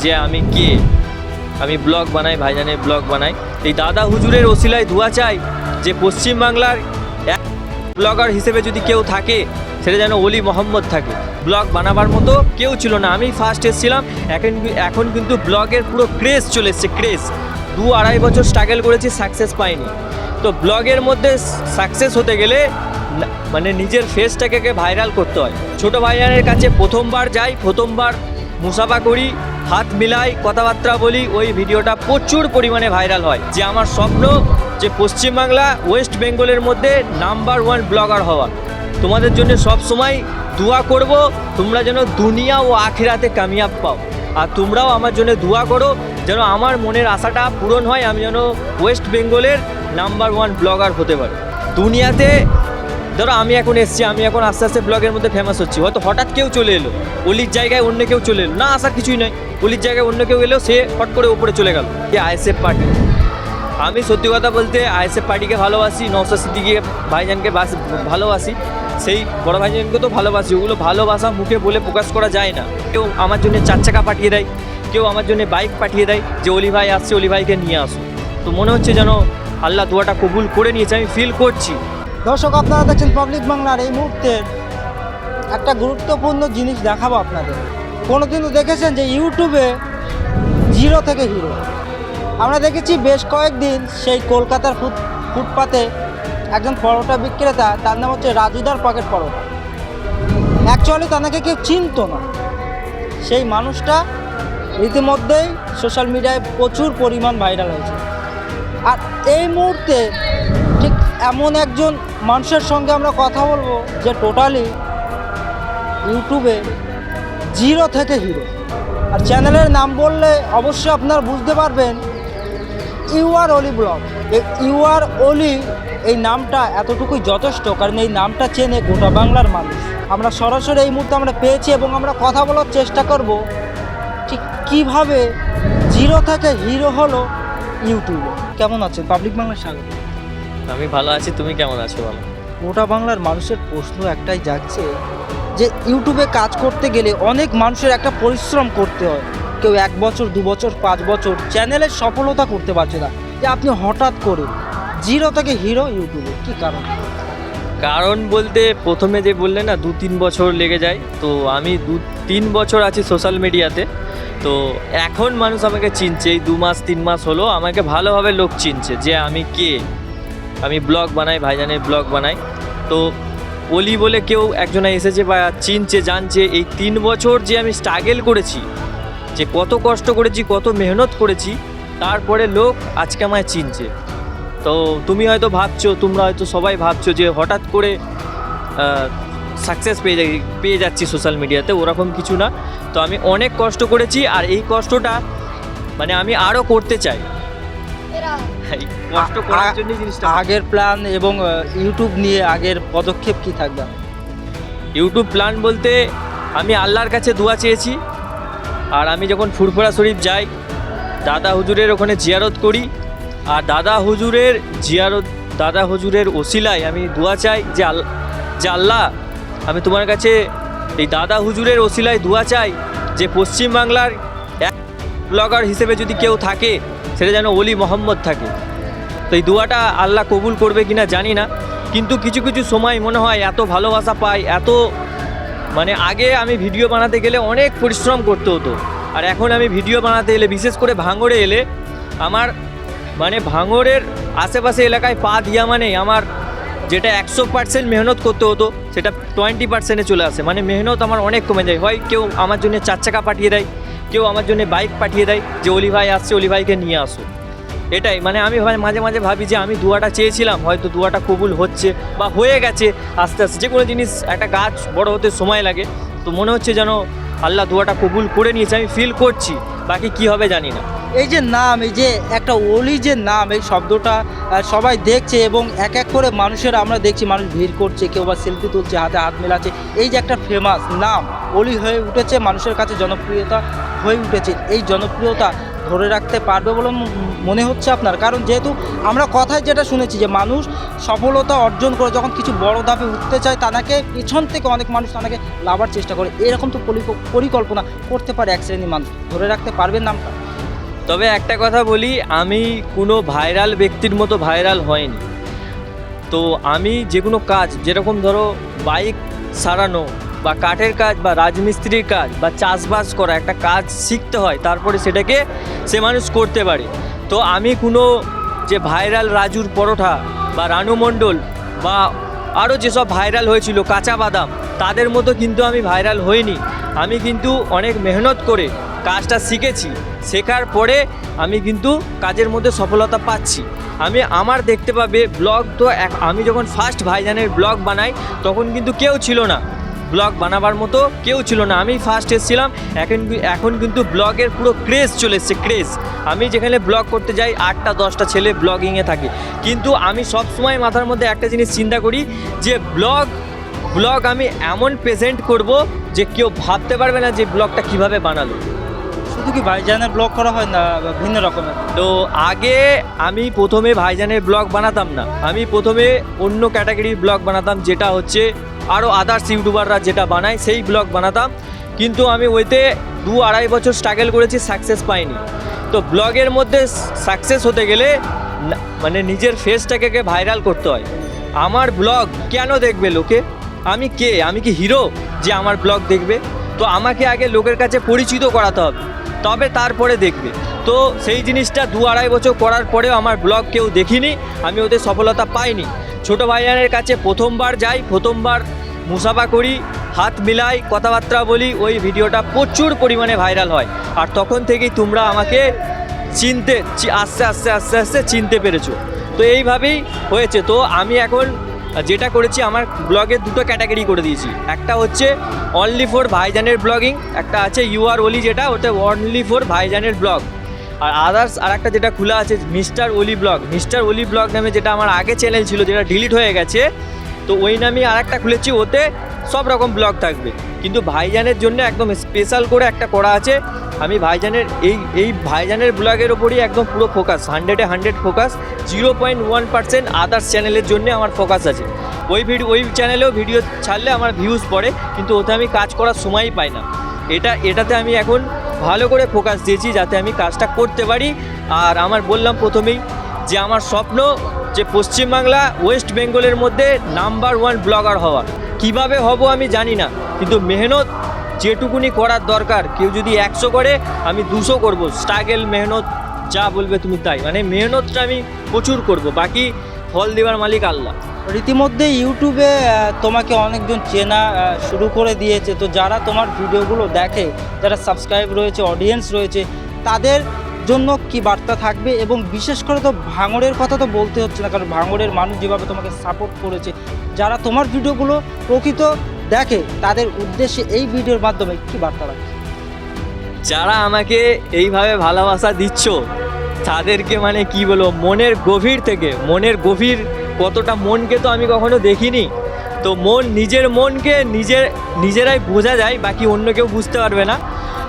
যে আমি কে, আমি ব্লগ বানাই, ভাইজানের ব্লগ বানাই। এই দাদা হুজুরের ওসিলায় দোয়া চাই যে পশ্চিমবাংলার এক ব্লগার হিসেবে যদি কেউ থাকে সেটা যেন অলি মোহাম্মদ থাকে। ব্লগ বানাবার মতো কেউ ছিল না, আমি ফার্স্ট এসেছিলাম। এখন কিন্তু ব্লগের পুরো ক্রেজ চলে এসছে, ক্রেজ। 2-2.5 বছর স্ট্রাগল করেছি, সাকসেস পাইনি। তো ব্লগের মধ্যে সাকসেস হতে গেলে মানে নিজের ফেসটাকে ভাইরাল করতে হয়। ছোটো ভাইজানের কাছে প্রথমবার যাই, প্রথমবার মুসাফা করি, হাত মিলাই, কথাবার্তা বলি, ওই ভিডিওটা প্রচুর পরিমাণে ভাইরাল হয়। যে আমার স্বপ্ন যে পশ্চিমবাংলা ওয়েস্ট বেঙ্গলের মধ্যে নাম্বার 1 ব্লগার হওয়া। তোমাদের জন্য সব সময় দোয়া করব, তোমরা যেন দুনিয়া ও আখিরাতে কামিয়াব পাও। আর তোমরাও আমার জন্য দোয়া করো যেন আমার মনের আশাটা পূরণ হয়, আমি যেন ওয়েস্ট বেঙ্গলের নাম্বার 1 ব্লগার হতে পারি দুনিয়াতে। ধরো আমি এখন এসছি, আমি এখন আস্তে আস্তে ব্লগের মধ্যে ফেমাস হচ্ছি, হয়তো হঠাৎ কেউ চলে এলো, অলির জায়গায় অন্য কেউ চলে এলো, না আসার কিছুই নয়, অলির জায়গায় অন্য কেউ এলেও সে হট করে উপরে চলে গেল। এই আইএসএফ পার্টি, আমি সত্যি কথা বলতে আইএসএফ পার্টিকে ভালোবাসি, নওশাদ সিদ্দিকী ভাইজানকে ভালোবাসি, সেই বড় ভাইজানকে তো ভালোবাসি। ওগুলো ভালোবাসা মুখে বলে প্রকাশ করা যায় না। কেউ আমার জন্য 4 চাকা পাঠিয়ে দেয়, কেউ আমার জন্য বাইক পাঠিয়ে দেয় যে অলি ভাই আসছে, অলি ভাইকে নিয়ে আসো। তো মনে হচ্ছে যেন আল্লাহ দোয়াটা কবুল করে নিয়েছে, আমি ফিল করছি। দর্শক, আপনারা দেখছেন পাবলিক বাংলার। এই মুহূর্তে একটা গুরুত্বপূর্ণ জিনিস দেখাবো আপনাদের। কোনোদিনও দেখেছেন যে ইউটিউবে জিরো থেকে হিরো? আমরা দেখেছি বেশ কয়েকদিন সেই কলকাতার ফুটপাতে একজন পরোটা বিক্রেতা, তার নাম হচ্ছে রাজুদার পকেট পরোটা। অ্যাকচুয়ালি তাকে কেউ চিনত না। সেই মানুষটা রীতিমধ্যেই সোশ্যাল মিডিয়ায় প্রচুর পরিমাণ ভাইরাল হয়েছে। আর এই মুহূর্তে ঠিক এমন একজন মানুষের সঙ্গে আমরা কথা বলবো যে টোটালি ইউটিউবে জিরো থেকে হিরো। আর চ্যানেলের নাম বললে অবশ্যই আপনারা বুঝতে পারবেন, you R Oli blog. You আর অলি এই নামটা এতটুকুই যথেষ্ট, কারণ এই নামটা চেনে গোটা বাংলার মানুষ। আমরা সরাসরি এই মুহূর্তে আমরা পেয়েছি এবং আমরা কথা বলার চেষ্টা করব ঠিক কীভাবে জিরো থেকে হিরো হলো ইউটিউবে। কেমন আছেন? পাবলিক বাংলার স্বাগত। আমি ভালো আছি, তুমি কেমন আছো বলো? গোটা বাংলার মানুষের প্রশ্ন একটাই জাগছে যে ইউটিউবে কাজ করতে গেলে অনেক মানুষের একটা পরিশ্রম করতে হয়। কেউ 1 বছর, 2 বছর, 5 বছর চ্যানেলের সফলতা করতে পারছে না, যে আপনি হঠাৎ করে জিরো থেকে হিরো ইউটিউবে, কী কারণ? কারণ বলতে প্রথমে যে বললে না 2-3 বছর লেগে যায়, তো আমি 2-3 বছর আছি সোশ্যাল মিডিয়াতে। তো এখন মানুষ আমাকে চিনছে, এই 2 মাস 3 মাস হলো আমাকে ভালোভাবে লোক চিনছে যে আমি কে, আমি ব্লগ বানাই, ভাইজানের ব্লগ বানাই। তো অলি বলে কেউ একজনে এসেছে বা চিনছে, জানছে। এই 3 বছর যে আমি স্ট্রাগল করেছি, যে কত কষ্ট করেছি, কত মেহনত করেছি, তারপরে লোক আজকে আমায় চিনছে। তো তুমি হয়তো ভাবছো, তোমরা হয়তো সবাই ভাবছো যে হঠাৎ করে সাকসেস পেয়ে যাচ্ছি সোশ্যাল মিডিয়াতে, ওরকম কিছু না। তো আমি অনেক কষ্ট করেছি, আর এই কষ্টটা মানে আমি আরও করতে চাই। এই কষ্ট করার জন্য জিনিসটা। আগের প্ল্যান এবং ইউটিউব নিয়ে আগের পদক্ষেপ কি থাকবে? ইউটিউব প্ল্যান বলতে আমি আল্লাহর কাছে দোয়া চেয়েছি। আর আমি যখন ফুরফুরা শরীফ যাই, দাদা হুজুরের ওখানে জিয়ারত করি। আর দাদা হুজুরের ওসিলায় আমি দোয়া চাই যে আল্লাহ, আমি তোমার কাছে এই দাদা হুজুরের ওসিলায় দোয়া চাই যে পশ্চিমবাংলার এক ব্লগার হিসেবে যদি কেউ থাকে সেটা যেন অলি মোহাম্মদ থাকে। তো এই দোয়াটা আল্লাহ কবুল করবে কিনা জানি না, কিন্তু কিছু কিছু সময় মনে হয় এত ভালোবাসা পাই, এত মানে আগে আমি ভিডিও বানাতে গেলে অনেক পরিশ্রম করতে হতো, আর এখন আমি ভিডিও বানাতে এলে, বিশেষ করে ভাঙড়ে এলে, আমার মানে ভাঙড়ের আশেপাশে এলাকায় পা দিয়া মানে আমার যেটা 100% মেহনত করতে হতো সেটা 20%-এ চলে আসে। মানে মেহনত আমার অনেক কমে যায়। হয় কেউ আমার জন্য 4 চাকা পাঠিয়ে দেয়, কেউ আমার জন্য বাইক পাঠিয়ে দেয় যে অলি ভাই আসছে, অলি ভাইকে নিয়ে আসো। এটাই মানে আমি মাঝে মাঝে ভাবি যে আমি দোয়াটা চেয়েছিলাম, হয়তো দোয়াটা কবুল হচ্ছে বা হয়ে গেছে। আস্তে আস্তে যে কোনো জিনিস, একটা গাছ বড় হতে সময় লাগে, তো মনে হচ্ছে যেন আল্লাহ দোয়াটা কবুল করে নিয়েছে, আমি ফিল করছি। বাকি কি হবে জানি না। এই যে নাম, এই যে একটা অলি যে নাম, এই শব্দটা সবাই দেখছে এবং এক এক করে মানুষের আমরা দেখছি, মানুষ ভিড় করছে, কেউ বা সেলফি তুলছে, হাতে হাত মেলাচ্ছে। এই যে একটা ফেমাস নাম অলি হয়ে উঠেছে, মানুষের কাছে জনপ্রিয়তা হয়ে উঠেছে, এই জনপ্রিয়তা ধরে রাখতে পারবে বলে মনে হচ্ছে আপনার? কারণ যেহেতু আমরা কথায় যেটা শুনেছি যে মানুষ সফলতা অর্জন করে যখন কিছু বড় ধাপে উঠতে চায় তাকে পিছন থেকে অনেক মানুষ তাকে লাভার চেষ্টা করে, এরকম তো পরিকল্পনা করতে পারে এক শ্রেণীর মানুষ, ধরে রাখতে পারবেন নামটা? তবে একটা কথা বলি, আমি কোনো ভাইরাল ব্যক্তির মতো ভাইরাল হয়নি। তো আমি যে কোনো কাজ, যেরকম ধরো বাইক সারানো বা কাঠের কাজ বা রাজমিস্ত্রির কাজ বা চাষবাস করা, একটা কাজ শিখতে হয় তারপরে সেটাকে সে মানুষ করতে পারে। তো আমি কোনো যে ভাইরাল রাজুর পরোটা বা রানু মণ্ডল বা আরও যেসব ভাইরাল হয়েছিল কাঁচা বাদাম, তাদের মতো কিন্তু আমি ভাইরাল হইনি। আমি কিন্তু অনেক মেহনত করে কাজটা শিখেছি, শেখার পরে আমি কিন্তু কাজের মধ্যে সফলতা পাচ্ছি। আমি আমার দেখতে পাবে ব্লগ তো আমি যখন ফার্স্ট ভাইজানের ব্লগ বানাই তখন কিন্তু কেউ ছিল না, ব্লগ বানাবার মতো কেউ ছিল না, আমি ফার্স্ট এসেছিলাম। এখন কিন্তু ব্লগের পুরো ক্রেজ চলে এসছে, ক্রেজ। আমি যেখানে ব্লগ করতে যাই 8টা 10টা ছেলে ব্লগিংয়ে থাকে, কিন্তু আমি সবসময় মাথার মধ্যে একটা জিনিস চিন্তা করি যে ব্লগ আমি এমন প্রেজেন্ট করব যে কেউ ভাবতে পারবে না যে ব্লগটা কিভাবে বানালো। শুধু কি ভাইজানের ব্লগ করা হয় না ভিন্ন রকমের? তো আগে আমি প্রথমে ভাইজানের ব্লগ বানাতাম না, আমি প্রথমে অন্য ক্যাটাগরির ব্লগ বানাতাম, যেটা হচ্ছে আরও আদার্স ইউটিউবাররা যেটা বানায় সেই ব্লগ বানাতাম। কিন্তু আমি ওইতে 2-2.5 বছর স্ট্রাগল করেছি, সাকসেস পাইনি। তো ব্লগের মধ্যে সাকসেস হতে গেলে মানে নিজের ফেসটাকে ভাইরাল করতে হয়। আমার ব্লগ কেন দেখবে লোকে? আমি কে? আমি কি হিরো যে আমার ব্লগ দেখবে? তো আমাকে আগে লোকের কাছে পরিচিত করাতে হবে, তবে তারপরে দেখবে। তো সেই জিনিসটা 2-2.5 বছর করার পরেও আমার ব্লগ কেউ দেখিনি, আমি ওদের সফলতা পাইনি। ছোটো ভাইজানের কাছে প্রথমবার যাই, প্রথমবার মুসাফা করি, হাত মিলাই, কথাবার্তা বলি, ওই ভিডিওটা প্রচুর পরিমাণে ভাইরাল হয়। আর তখন থেকেই তোমরা আমাকে আস্তে আস্তে চিনতে পেরেছো। তো এইভাবেই হয়েছে। তো আমি এখন যেটা করেছি, আমার ব্লগের 2টো ক্যাটাগরি করে দিয়েছি। একটা হচ্ছে অনলি ফর ভাইজানের ব্লগিং, একটা আছে ইউআর ওলি, যেটা ওটা অনলি ফর ভাইজানের ব্লগ। আর আদার্স আর একটা যেটা খোলা আছে মিস্টার ওলি ব্লগ নামে, যেটা আমার আগে চ্যানেল ছিল, যেটা ডিলিট হয়ে গেছে। তো ওই নামে আর একটা খুলেছি, ওতে সব রকম ব্লগ থাকবে, কিন্তু ভাইজানের জন্য একদম স্পেশাল করে একটা করা আছে। আমি ভাইজানের এই ভাইজানের ব্লগের ওপরই একদম পুরো ফোকাস, 100-এ 100 ফোকাস, 0.1% আদার্স চ্যানেলের জন্য আমার ফোকাস আছে। ওই চ্যানেলেও ভিডিও ছাড়লে আমার ভিউজ পড়ে, কিন্তু ওতে আমি কাজ করার সময়ই পাই না। এটাতে আমি এখন ভালো করে ফোকাস দিয়েছি যাতে আমি কাজটা করতে পারি। আর আমার বললাম প্রথমেই যে আমার স্বপ্ন যে পশ্চিমবাংলা ওয়েস্ট বেঙ্গলের মধ্যে নাম্বার 1 ব্লগার হওয়া। কিভাবে হব আমি জানি না, কিন্তু মেহনত যেটুকুনি করার দরকার, কেউ যদি 100 করে আমি 200 করব। স্ট্রাগল, মেহনত যা বলবে তুমি তাই, মানে মেহনতটা আমি প্রচুর করব, বাকি ফল দেওয়ার মালিক আল্লাহ। রীতিমধ্যে ইউটিউবে তোমাকে অনেকজন চেনা শুরু করে দিয়েছে। তো যারা তোমার ভিডিওগুলো দেখে, যারা সাবস্ক্রাইব রয়েছে, অডিয়েন্স রয়েছে, তাদের জন্য কি বার্তা থাকবে? এবং বিশেষ করে তো ভাঙড়ের কথা তো বলতে হচ্ছে না, কারণ ভাঙড়ের মানুষ যেভাবে তোমাকে সাপোর্ট করেছে, যারা তোমার ভিডিওগুলো প্রকৃত দেখে, তাদের উদ্দেশ্যে এই ভিডিওর মাধ্যমে কি বার্তা রাখছে? যারা আমাকে এইভাবে ভালোবাসা দিচ্ছ তাদেরকে মানে কি বলবো, মনের গভীর থেকে, মনের গভীর কতটা মনকে তো আমি কখনো দেখিনি। তো নিজের মনকে নিজেরাই বোঝা যায়, বাকি অন্য কেউ বুঝতে পারবে না।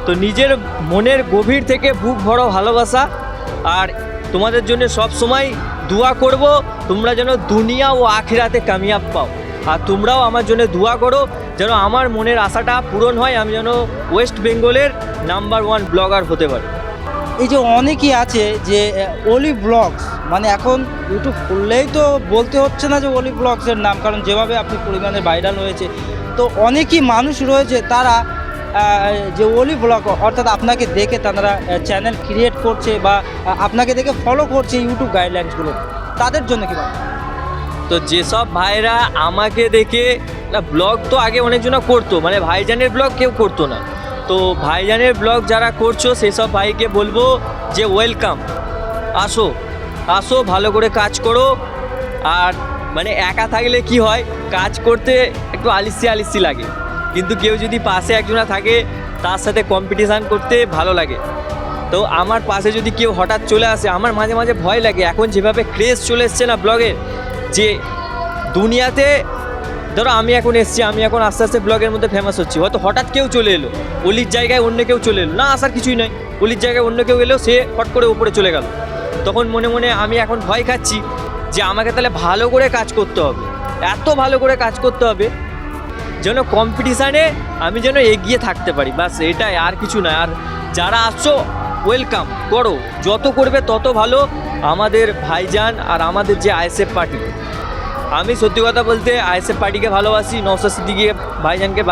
তো নিজের মনের গভীর থেকে বুক ভরা ভালোবাসা। আর তোমাদের জন্য সব সময় দোয়া করব, তোমরা যেন দুনিয়া ও আখিরাতে কামিয়াব পাও। আর তোমরাও আমার জন্য দোয়া করো যেন আমার মনের আশাটা পূরণ হয়, আমি যেন ওয়েস্ট বেঙ্গলের নাম্বার 1 ব্লগার হতে পারি। এই যে অনেকেই আছে যে ওলি ব্লগস, মানে এখন ইউটিউব খুললেই তো বলতে হচ্ছে না যে ওলি ব্লগসের নাম, কারণ যেভাবে আপনি পরিমাণে ভাইরাল হয়েছে। তো অনেকই মানুষ রয়েছে তারা যে ওলি ব্লগ, অর্থাৎ আপনাকে দেখে তারা চ্যানেল ক্রিয়েট করছে বা আপনাকে দেখে ফলো করছে ইউটিউব গাইডলাইন্সগুলো, তাদের জন্য কী বলবেন? তো যেসব ভাইরা আমাকে দেখে, না ব্লগ তো আগে অনেকজনা করতো, মানে ভাইজানের ব্লগ কেউ করতো না। তো ভাইজানের ব্লগ যারা করছো সেসব ভাইকে বলবো যে ওয়েলকাম, আসো ভালো করে কাজ করো। আর মানে একা থাকলে কি হয়, কাজ করতে একটু আলিসি লাগে, কিন্তু কেউ যদি পাশে একজনা থাকে তার সাথে কম্পিটিশান করতে ভালো লাগে। তো আমার পাশে যদি কেউ হঠাৎ চলে আসে, আমার মাঝে মাঝে ভয় লাগে। এখন যেভাবে ক্রেজ চলে এসছে না ব্লগের, যে দুনিয়াতে ধরো আমি এখন এসেছি, আমি এখন আস্তে আস্তে ব্লগের মধ্যে ফেমাস হচ্ছি, হয়তো হঠাৎ কেউ চলে এলো, অলির জায়গায় অন্য কেউ চলে এলো, না আসার কিছুই নয়, অলির জায়গায় অন্য কেউ এলেও সে ফট করে উপরে চলে গেল। তখন মনে মনে আমি এখন ভয় খাচ্ছি যে আমাকে তাহলে ভালো করে কাজ করতে হবে, এত ভালো করে কাজ করতে হবে যেন কম্পিটিশানে আমি যেন এগিয়ে থাকতে পারি, বাস এটাই, আর কিছু নয়। আর যারা আসছো ওয়েলকাম করো, যত করবে তত ভালো আমাদের ভাইজান আর আমাদের যে আইএসএফ পার্টি। আমি সত্যি কথা বলতে আইএসএফ পার্টিকে ভালোবাসি, নওশাদ সিদ্দিকী ভাইজানকে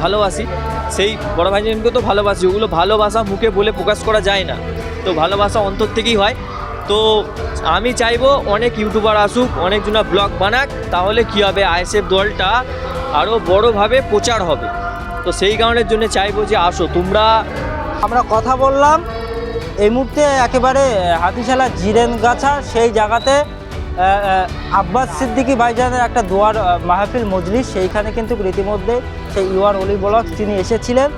ভালোবাসি, সেই বড় ভাইজানকে তো ভালোবাসি। ওগুলো ভালোবাসা মুখে বলে প্রকাশ করা যায় না, তো ভালোবাসা অন্তর থেকেই হয়। তো আমি চাইবো অনেক ইউটিউবার আসুক, অনেকজনা ব্লগ বানাক, তাহলে কী হবে আইএসএফ দলটা আরও বড়োভাবে প্রচার হবে। তো সেই কারণের জন্য চাইবো যে আসো তোমরা। আমরা কথা বললাম এই মুহূর্তে একেবারে হাতিশালা জিরেনগাছা সেই জায়গাতে আব্বাস সিদ্দিকী ভাইজানের একটা দোয়ার মাহফিল মজলিস, সেইখানে কিন্তু রীতিমধ্যে সেই ইউআর অলি ব্লগস তিনি এসেছিলেন।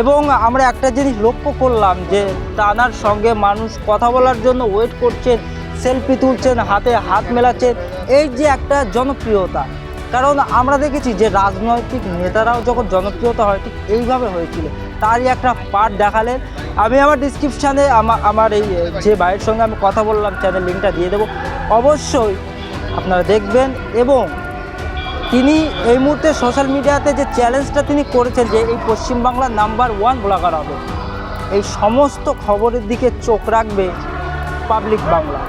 এবং আমরা একটা জিনিস লক্ষ্য করলাম যে তানার সঙ্গে মানুষ কথা বলার জন্য ওয়েট করছেন, সেলফি তুলছেন, হাতে হাত মেলাচ্ছেন, এই যে একটা জনপ্রিয়তা। কারণ আমরা দেখেছি যে রাজনৈতিক নেতারাও যখন জনপ্রিয়তা হয় ঠিক এইভাবে হয়েছিল, তারই একটা পার্ট দেখালেন। আমি আমার ডিসক্রিপশানে আমার এই যে ভাইয়ের সঙ্গে আমি কথা বললাম চ্যানেল লিঙ্কটা দিয়ে দেবো, অবশ্যই আপনারা দেখবেন। এবং তিনি এই মুহূর্তে সোশ্যাল মিডিয়াতে যে চ্যালেঞ্জটা তিনি করেছেন যে এই পশ্চিমবাংলার নাম্বার 1 ব্লগার হবে, এই সমস্ত খবরের দিকে চোখ রাখবে পাবলিক বাংলা।